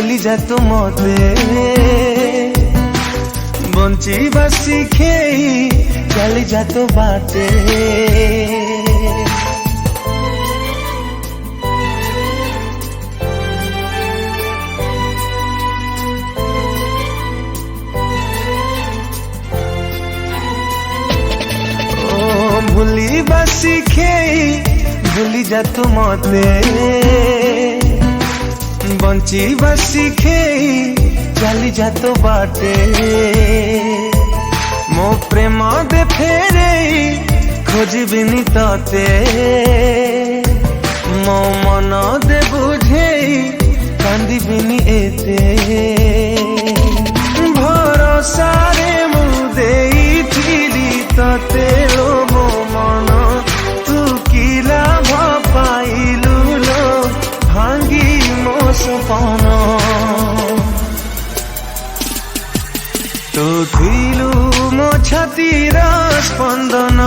भूली जा तू मते बंचिबा शिखे चली जा तो बाटे। भूलिबा शिखे भूली जा तू मते बंचिबा शिखे चली जा तो बाटे। मो प्रेम दे फेरे खोजबिनी तते मो मन दे बुझे कांदिबिनी एते। भरोसा रे मु देइथिली तते लो मो मन तू की लाभ पाइलु लो भांगी मो सपन। तू थिलु मो छातीर स्पंदन